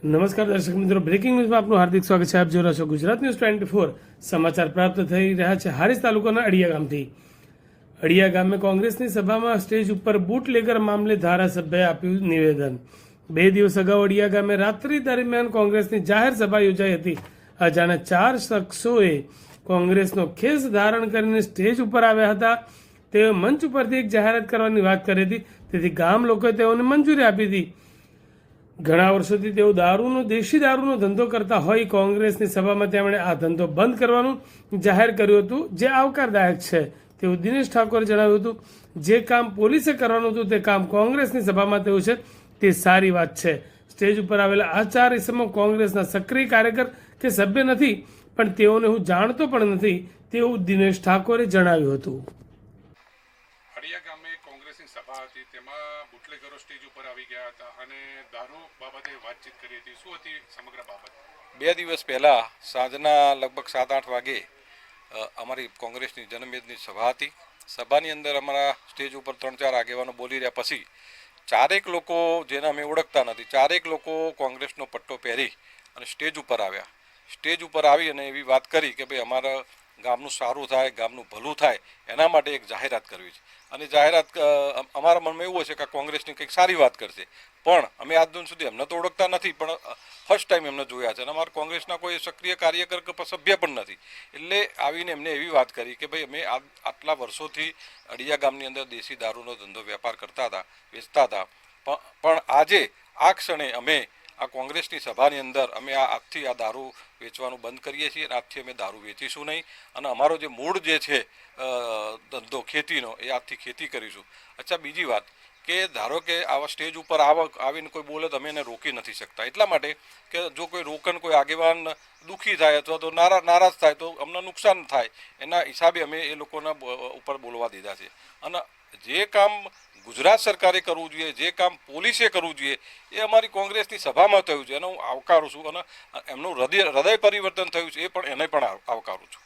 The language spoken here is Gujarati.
નમસ્કાર દર્શક મિત્રો, બ્રેકિંગ ન્યૂઝમાં આપનું હાર્દિક સ્વાગત છે. આપ જોઈ રહ્યા છો ગુજરાત ન્યૂઝ 24. સમાચાર પ્રાપ્ત થઈ રહ્યા છે હારીજ તાલુકાના અડિયા ગામથી. અડિયા ગામે કોંગ્રેસની સભામાં સ્ટેજ ઉપર બુટલેગર મામલે ધારાસભ્યએ આપ્યું નિવેદન. 2 દિવસ અગાઉ અડિયા ગામે રાત્રિ દરમિયાન કોંગ્રેસની જાહેર સભા યોજાઈ હતી. અજાણ્યા 4 શખ્સોએ કોંગ્રેસનો ખેસ ધારણ કરીને સ્ટેજ ઉપર આવ્યા હતા. તેઓ મંચ ઉપરથી એક જાહેરાત કરવાની વાત કરી હતી, તેથી ગામ લોકોએ તેઓને મંજૂરી આપી હતી. ઘણા વર્ષોથી તેઓ દેશી દારૂનો ધંધો કરતા હોય. કોંગ્રેસની સભામાં તેમણે આ ધંધો બંધ કરવાનું જાહેર કર્યું હતું, જે આવકારદાયક છે તેવું દિનેશ ઠાકોરે જણાવ્યું હતું. જે કામ પોલીસે કરવાનું હતું તે કામ કોંગ્રેસની સભામાં થયું છે, તે સારી વાત છે. સ્ટેજ ઉપર આવેલા આ 4 ઇસમો કોંગ્રેસના સક્રિય કાર્યકર કે સભ્ય નથી, પણ તેઓને હું જાણતો પણ નથી તેવું દિનેશ ઠાકોરે જણાવ્યું હતું. અડિયા ગામે કોંગ્રેસની સભા હતી, તેમાં બુટલેગરો સ્ટેજ ઉપર આવી ગયા હતા અને દારૂ બાબતે વાતચીત કરી હતી. શું હતી સમગ્ર બાબત? 2 દિવસ પહેલાં સાંજના લગભગ 7-8 વાગે અમારી કોંગ્રેસની જનમેદની સભા હતી. સભાની અંદર અમારા સ્ટેજ ઉપર 3-4 આગેવાનો બોલી રહ્યા પછી 4 લોકો જેને અમે ઓળખતા નથી, 4 લોકો કોંગ્રેસનો પટ્ટો પહેરી અને સ્ટેજ ઉપર આવ્યા. સ્ટેજ ઉપર આવી અને એવી વાત કરી કે ભાઈ અમારા ગામનું સારું થાય, ગામનું ભલું થાય, એના માટે એક જાહેરાત કરવી છે. અને જાહેરાત અમારા મનમાં એવું હશે કે કોંગ્રેસની કંઈક સારી વાત કરશે, પણ અમે આજ દિન સુધી એમને તો ઓળખતા નથી, પણ ફર્સ્ટ ટાઈમ એમને જોયા છે અને અમારા કોંગ્રેસના કોઈ સક્રિય કાર્યકર કે સભ્ય પણ નથી. એટલે આવીને એમને એવી વાત કરી કે ભાઈ અમે આટલા વર્ષોથી અડિયા ગામની અંદર દેશી દારૂનો ધંધો વેપાર કરતા હતા, વેચતા હતા, પણ આજે આ ક્ષણે અમે આ કોંગ્રેસની સભાની અંદર અમે આજથી આ દારૂ વેચવાનું બંધ કરીએ છીએ અને આજથી અમે દારૂ વેચીશું નહીં અને અમારો જે મૂળ જે છે ધંધો ખેતીનો, એ આજથી ખેતી કરીશું. અચ્છા, બીજી વાત કે ધારો કે આવા સ્ટેજ ઉપર આવીને કોઈ બોલે તો અમે એને રોકી નથી શકતા, એટલા માટે કે જો કોઈ રોકન કોઈ આગેવાન દુઃખી થાય અથવા તો નારાજ થાય તો અમને નુકસાન થાય, એના હિસાબે અમે એ લોકોના ઉપર બોલવા દીધા છે. અને જે કામ ગુજરાત સરકારે કરવું જોઈએ, જે કામ પોલીસે કરવું જોઈએ, એ અમારી કોંગ્રેસની સભામાં થયું છે, એને હું આવકારું છું અને એમનું હૃદય પરિવર્તન થયું છે, એ પણ એને પણ આવકારું છું.